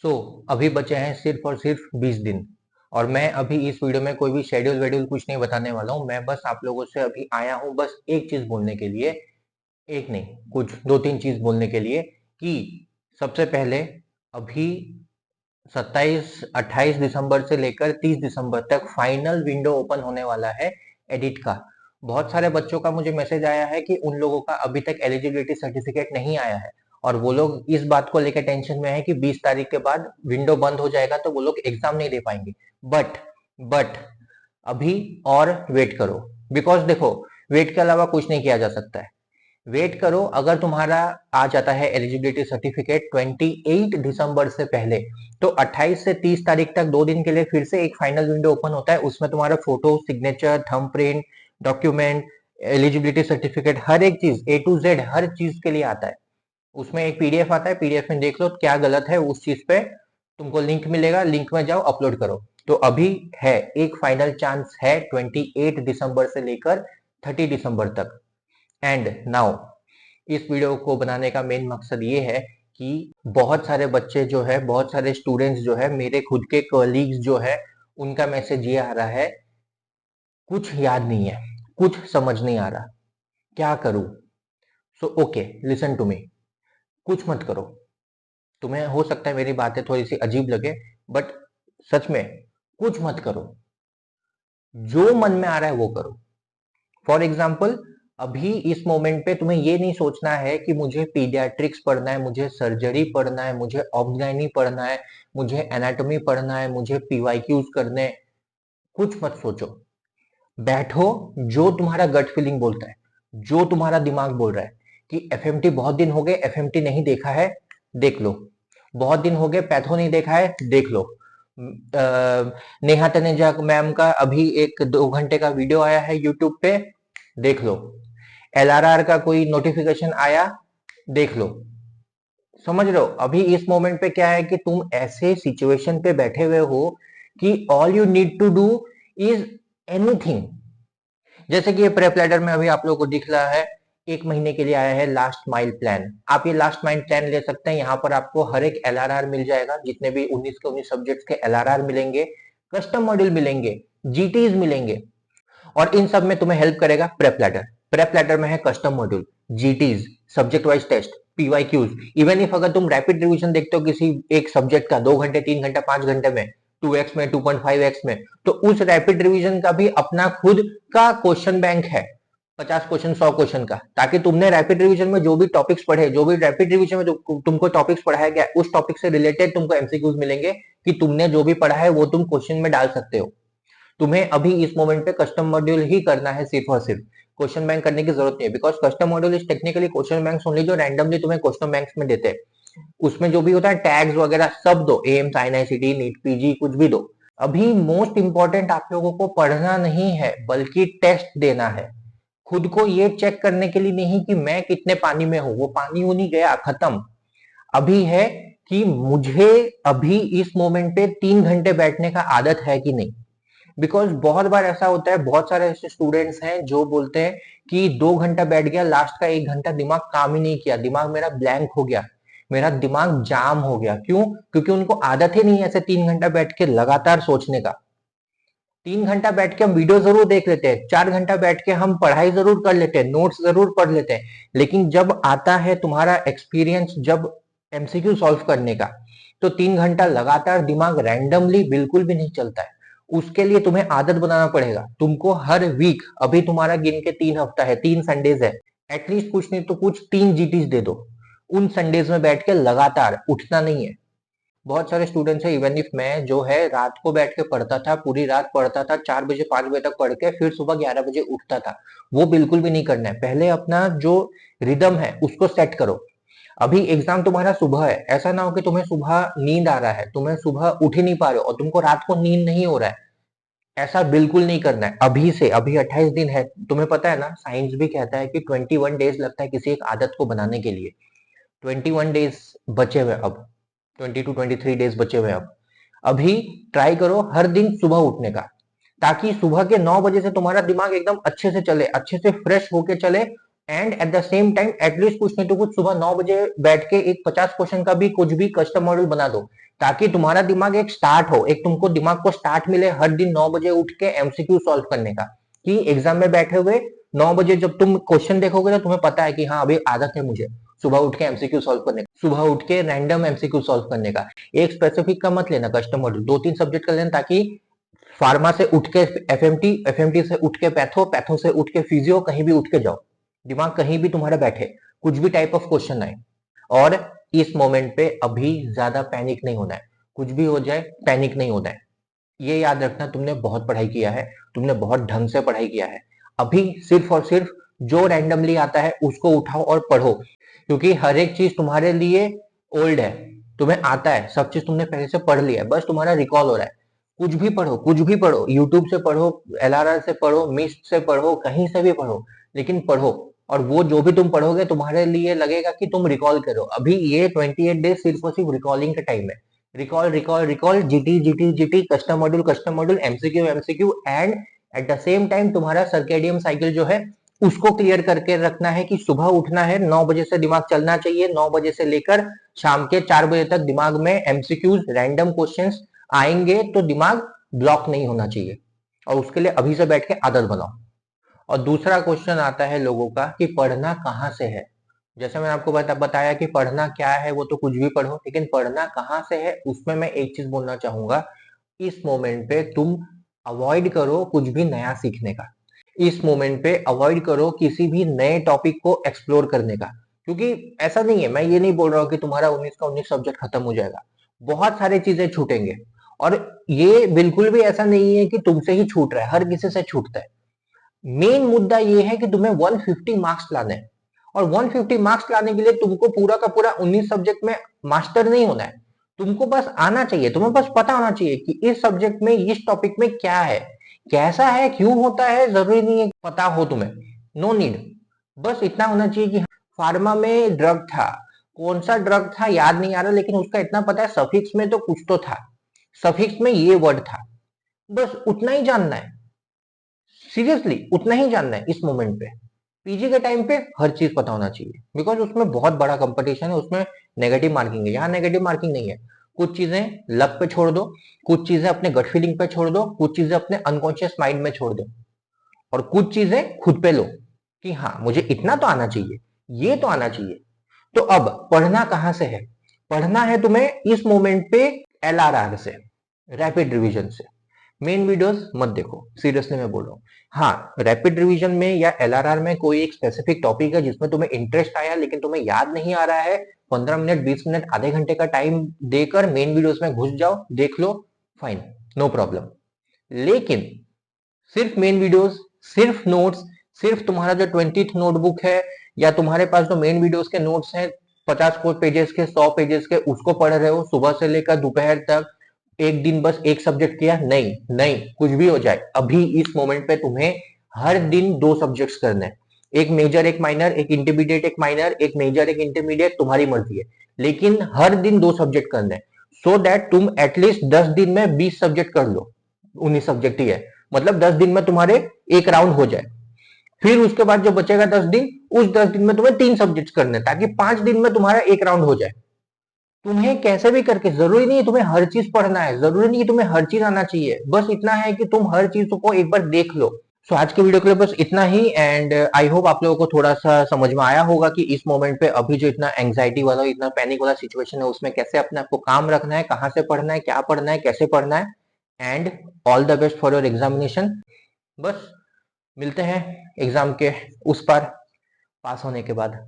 अभी बचे हैं सिर्फ और सिर्फ 20 दिन। और मैं अभी इस वीडियो में कोई भी शेड्यूल वेड्यूल कुछ नहीं बताने वाला हूँ। मैं बस आप लोगों से अभी आया हूँ बस एक चीज बोलने के लिए, एक नहीं कुछ दो तीन चीज बोलने के लिए कि सबसे पहले अभी 28 दिसंबर से लेकर 30 दिसंबर तक फाइनल विंडो ओपन होने वाला है एडिट का। बहुत सारे बच्चों का मुझे मैसेज आया है कि उन लोगों का अभी तक एलिजिबिलिटी सर्टिफिकेट नहीं आया है और वो लोग इस बात को लेकर टेंशन में है कि 20 तारीख के बाद विंडो बंद हो जाएगा तो वो लोग एग्जाम नहीं दे पाएंगे। बट अभी और वेट करो, बिकॉज देखो, वेट के अलावा कुछ नहीं किया जा सकता है। वेट करो, अगर तुम्हारा आ जाता है एलिजिबिलिटी सर्टिफिकेट 28 दिसंबर से पहले, तो 28 से 30 तारीख तक 2 दिन के लिए फिर से एक फाइनल विंडो ओपन होता है। उसमें तुम्हारा photo, signature, thumb print, document, eligibility certificate, हर एक चीज A to Z हर चीज के लिए आता है। उसमें एक पीडीएफ आता है, पीडीएफ में देख लो क्या गलत है उस चीज पे तुमको लिंक मिलेगा, लिंक में जाओ अपलोड करो। तो अभी है एक फाइनल चांस है 28 दिसंबर से लेकर 30 दिसंबर तक। एंड नाउ इस वीडियो को बनाने का मेन मकसद ये है कि बहुत सारे बच्चे जो है, बहुत सारे स्टूडेंट्स जो है, मेरे खुद के कलीग्स जो है, उनका मैसेज ये आ रहा है, कुछ याद नहीं है, कुछ समझ नहीं आ रहा, क्या करूं। So okay, listen to me, कुछ मत करो। तुम्हें हो सकता है मेरी बातें थोड़ी सी अजीब लगे, बट सच में कुछ मत करो। जो मन में आ रहा है वो करो। फॉर एग्जाम्पल, अभी इस मोमेंट पे तुम्हें ये नहीं सोचना है कि मुझे पीडियाट्रिक्स पढ़ना है, मुझे सर्जरी पढ़ना है, मुझे ऑब्गनाइनी पढ़ना है, मुझे एनाटॉमी पढ़ना है, मुझे पीवाईक्यूज करने। कुछ मत सोचो, बैठो। जो तुम्हारा गट फीलिंग बोलता है, जो तुम्हारा दिमाग बोल रहा है कि एफएमटी बहुत दिन हो गए, एफएमटी नहीं देखा है, देख लो। बहुत दिन हो गए पैथो नहीं देखा है, देख लो। नेहा तनेजा मैम का अभी एक 2 घंटे का वीडियो आया है यूट्यूब पे, देख लो। एलआरआर का कोई नोटिफिकेशन आया, देख लो। समझ रहे हो अभी इस मोमेंट पे क्या है कि तुम ऐसे सिचुएशन पे बैठे हुए हो कि all you need to do is anything. जैसे कि ये प्रेप लैडर में अभी आप लोगों को दिख रहा है, 1 महीने के लिए आया है लास्ट माइल प्लान। आप ये लास्ट माइल प्लान ले सकते हैं, यहाँ पर आपको हर एक एलआरआर मिल जाएगा, जितने भी 19 के 19 सब्जेक्ट्स के एलआरआर मिलेंगे, कस्टम मॉड्यूल मिलेंगे, जीटीज मिलेंगे, और इन सब में तुम्हें हेल्प करेगा प्रेप लैडर। प्रेप लैडर में है custom module, GTs, subject wise test, PYQs. Even if अगर तुम रैपिड रिवीजन देखते हो किसी एक सब्जेक्ट का 2 घंटे, 3 घंटा, 5 घंटे में, 2x में, 2.5x में, तो उस रैपिड रिवीजन का भी अपना खुद का क्वेश्चन बैंक है, 50 क्वेश्चन, 100 क्वेश्चन का, ताकि तुमने रैपिड रिवीजन में जो भी टॉपिक्स पढ़े, जो भी रैपिड रिवीजन में तुमको टॉपिक्स पढ़ाया गया, उस टॉपिक से रिलेटेड तुमको एमसीक्यूज मिलेंगे कि तुमने जो भी पढ़ा है वो तुम क्वेश्चन में डाल सकते हो। तुम्हें अभी इस मोमेंट पे कस्टम मॉड्यूल ही करना है सिर्फ और सिर्फ, क्वेश्चन बैंक करने की जरूरत नहीं है। Because custom module is technically question banks only, जो रैंडमली तुम्हें क्वेश्चन बैंक्स में देते हैं। उसमें जो भी होता है टैग्स वगैरह सब दो, एम्स, आईएनआईसीटी, नीट, पीजी, कुछ भी दो। अभी मोस्ट इंपॉर्टेंट आप लोगों को पढ़ना नहीं है बल्कि टेस्ट देना है। खुद को ये चेक करने के लिए नहीं कि मैं कितने पानी में हूं, वो पानी हो नहीं गया, खत्म। अभी है कि मुझे अभी इस मोमेंट पे 3 घंटे बैठने का आदत है कि नहीं। बिकॉज बहुत बार ऐसा होता है, बहुत सारे ऐसे स्टूडेंट्स हैं जो बोलते हैं कि 2 घंटा बैठ गया, लास्ट का 1 घंटा दिमाग काम ही नहीं किया, दिमाग मेरा ब्लैंक हो गया, मेरा दिमाग जाम हो गया। क्यों? क्योंकि उनको आदत ही नहीं है ऐसे 3 घंटा बैठ के लगातार सोचने का। 3 घंटा बैठ के हम वीडियो जरूर देख लेते हैं, 4 घंटा बैठ के हम पढ़ाई जरूर कर लेते हैं, नोट्स जरूर पढ़ लेते हैं, लेकिन जब आता है तुम्हारा एक्सपीरियंस, जब एमसीक्यू सॉल्व करने का, तो 3 घंटा लगातार दिमाग रैंडमली बिल्कुल भी नहीं चलता है। उसके लिए तुम्हें आदत बनाना पड़ेगा। तुमको हर वीक, अभी तुम्हारा गिन के 3 हफ्ता है, 3 संडेज है, एटलीस्ट कुछ नहीं तो कुछ 3 जीटीज दे दो। उन संडेज में बैठ के लगातार उठना नहीं है। बहुत सारे स्टूडेंट्स है, इवन इफ मैं जो है रात को बैठ के पढ़ता था, पूरी रात पढ़ता था, 4 बजे 5 बजे तक पढ़ के फिर सुबह 11 बजे उठता था। वो बिल्कुल भी नहीं करना है। पहले अपना जो रिदम है उसको सेट करो। अभी एग्जाम तुम्हारा सुबह है, ऐसा ना हो कि तुम्हें सुबह नींद आ रहा है, तुम्हें सुबह उठ ही नहीं पा रहे हो और तुमको रात को नींद नहीं हो रहा है। ऐसा बिल्कुल नहीं करना है। अभी से, अभी 28 दिन है, तुम्हें पता है ना, साइंस भी कहता है कि 21 डेज लगता है किसी एक आदत को बनाने के लिए। 21 डेज बचे हुए अब, 22 to 23 डेज बचे हुए अब। अभी ट्राई करो हर दिन सुबह उठने का, ताकि सुबह के 9 बजे से तुम्हारा दिमाग एकदम अच्छे से चले, अच्छे से फ्रेश होके चले। And at the same time at least कुछ नहीं तो कुछ सुबह 9 बजे बैठ के एक 50 क्वेश्चन का भी कुछ भी कस्टम मॉडल बना दो। ताकि तुम्हारा दिमाग एक स्टार्ट हो, एक तुमको दिमाग को स्टार्ट मिले हर दिन 9 बजे उठ के एमसीक्यू सॉल्व करने का, कि एग्जाम में बैठे हुए 9 बजे जब तुम क्वेश्चन देखोगे तो तुम्हें पता है कि हाँ अभी आदत है मुझे सुबह उठ के एमसीक्यू सॉल्व करने का, सुबह उठ के रैंडम एमसीक्यू सॉल्व करने का। एक स्पेसिफिक का मत लेना, कस्टम मॉड्यूल 2-3 सब्जेक्ट का लेना, ताकि फार्मा से उठ के एफएमटी, एफएमटी से उठ के पैथो, पैथो से उठ के फिजियो, कहीं भी उठ के जाओ, दिमाग कहीं भी तुम्हारा बैठे, कुछ भी टाइप ऑफ क्वेश्चन आए। और इस मोमेंट पे अभी ज्यादा पैनिक नहीं होना है, कुछ भी हो जाए पैनिक नहीं होना है। ये याद रखना, तुमने बहुत पढ़ाई किया है, तुमने बहुत ढंग से पढ़ाई किया है, अभी सिर्फ और सिर्फ जो रैंडमली आता है उसको उठाओ और पढ़ो, क्योंकि हर एक चीज तुम्हारे लिए ओल्ड है, तुम्हें आता है, सब चीज तुमने पहले से पढ़ लिया है, बस तुम्हारा रिकॉल हो रहा है। कुछ भी पढ़ो, कुछ भी पढ़ो, यूट्यूब से पढ़ो, एलआरआर से पढ़ो, मिस्ट से पढ़ो, कहीं से भी पढ़ो, लेकिन पढ़ो। और वो जो भी तुम पढ़ोगे तुम्हारे लिए लगेगा कि तुम रिकॉल करो। अभी ये 28 डेज सिर्फ और सिर्फ रिकॉलिंग का टाइम है। Recall recall recall, GT GT GT, custom module, MCQ MCQ, and at the same time तुम्हारा सर्केडियम साइकिल जो है उसको क्लियर करके रखना है, कि सुबह उठना है 9 बजे से दिमाग चलना चाहिए, 9 बजे से लेकर शाम के 4 बजे तक दिमाग में एमसीक्यूज, रैंडम क्वेश्चंस आएंगे तो दिमाग ब्लॉक नहीं होना चाहिए, और उसके लिए अभी से बैठ के आदत बनाओ। और दूसरा क्वेश्चन आता है लोगों का कि पढ़ना कहाँ से है। जैसे मैंने आपको बताया कि पढ़ना क्या है, वो तो कुछ भी पढ़ो, लेकिन पढ़ना कहाँ से है उसमें मैं एक चीज बोलना चाहूंगा। इस मोमेंट पे तुम अवॉइड करो कुछ भी नया सीखने का, इस मोमेंट पे अवॉइड करो किसी भी नए टॉपिक को एक्सप्लोर करने का, क्योंकि ऐसा नहीं है, मैं ये नहीं बोल रहा हूँ कि तुम्हारा 19 का 19 सब्जेक्ट खत्म हो जाएगा, बहुत सारी चीजें छूटेंगे। और ये बिल्कुल भी ऐसा नहीं है कि तुमसे ही छूट रहा है, हर किसी से छूटता है। मेन मुद्दा ये है कि तुम्हें 150 मार्क्स लाने हैं, और 150 मार्क्स लाने के लिए तुमको पूरा का पूरा 19 सब्जेक्ट में मास्टर नहीं होना है, तुमको बस आना चाहिए, तुम्हें बस पता होना चाहिए कि इस सब्जेक्ट में, इस टॉपिक में क्या है, कैसा है, क्यों होता है, जरूरी नहीं है पता हो तुम्हें, नो नीड। बस इतना होना चाहिए कि फार्मा में ड्रग था, कौन सा ड्रग था याद नहीं आ रहा, लेकिन उसका इतना पता है सफिक्स में तो कुछ तो था, सफिक्स में ये वर्ड था, बस उतना ही जानना है। सीरियसली उतना ही जानना है इस मोमेंट पे। पीजी के टाइम पे हर चीज पता होना चाहिए, बिकॉज उसमें बहुत बड़ा कंपटीशन है, उसमें नेगेटिव मार्किंग है, यहाँ नेगेटिव मार्किंग नहीं है। कुछ चीजें लक पे छोड़ दो, कुछ चीजें अपने गट फीलिंग पे छोड़ दो, कुछ चीजें अपने अनकॉन्शियस माइंड में छोड़ दो, और कुछ चीजें खुद पे लो कि हाँ मुझे इतना तो आना चाहिए, ये तो आना चाहिए। तो अब पढ़ना कहाँ से है? पढ़ना है तुम्हें इस मोमेंट पे एलआरआर से, रैपिड रिवीजन से। मेन वीडियोस मत देखो, सीरियसली मैं बोल रहा हूँ। हाँ, रैपिड रिवीजन में या एलआरआर में कोई एक स्पेसिफिक टॉपिक है जिसमें तुम्हें इंटरेस्ट आया लेकिन तुम्हें याद नहीं आ रहा है, 15 मिनट 20 मिनट आधे घंटे का टाइम देकर मेन वीडियोस में घुस जाओ, देख लो, फाइन, नो प्रॉब्लम। लेकिन सिर्फ मेन वीडियोस, सिर्फ नोट्स, सिर्फ तुम्हारा जो 20th नोटबुक है, या तुम्हारे पास जो मेन वीडियोस के नोट्स हैं 50 पेजेस के, 100 पेजेस के, उसको पढ़ रहे हो सुबह से लेकर दोपहर तक, एक दिन बस एक सब्जेक्ट किया, नहीं नहीं, कुछ भी हो जाए, अभी इस मोमेंट पे तुम्हें हर दिन 2 सब्जेक्ट्स करने हैं, एक मेजर एक माइनर, एक इंटरमीडिएट एक माइनर, एक मेजर एक इंटरमीडिएट, तुम्हारी मर्जी है, लेकिन हर दिन 2 सब्जेक्ट करने हैं, सो दैट तुम एटलीस्ट 10 दिन में 20 सब्जेक्ट कर लो। 19 सब्जेक्ट ही है, मतलब 10 दिन में तुम्हारे एक राउंड हो जाए। फिर उसके बाद जो बचेगा 10 दिन, उस 10 दिन में तुम्हें 3 सब्जेक्ट करने हैं, ताकि 5 दिन में तुम्हारा एक राउंड हो जाए। तुम्हें कैसे भी करके, जरूरी नहीं है तुम्हें हर चीज पढ़ना है, जरूरी नहीं है तुम्हें हर चीज आना चाहिए, बस इतना है कि तुम हर चीज को एक बार देख लो। सो आज के वीडियो के लिए बस इतना ही, एंड आई होप आप लोगों को थोड़ा सा समझ में आया होगा कि इस मोमेंट पे अभी जो इतना एंग्जाइटी वाला, इतना पैनिक वाला सिचुएशन है, उसमें कैसे अपने आपको काम रखना है, कहाँ से पढ़ना है, क्या पढ़ना है, कैसे पढ़ना है। And all the best for your examination. बस मिलते हैं एग्जाम के उस पार, पास होने के बाद।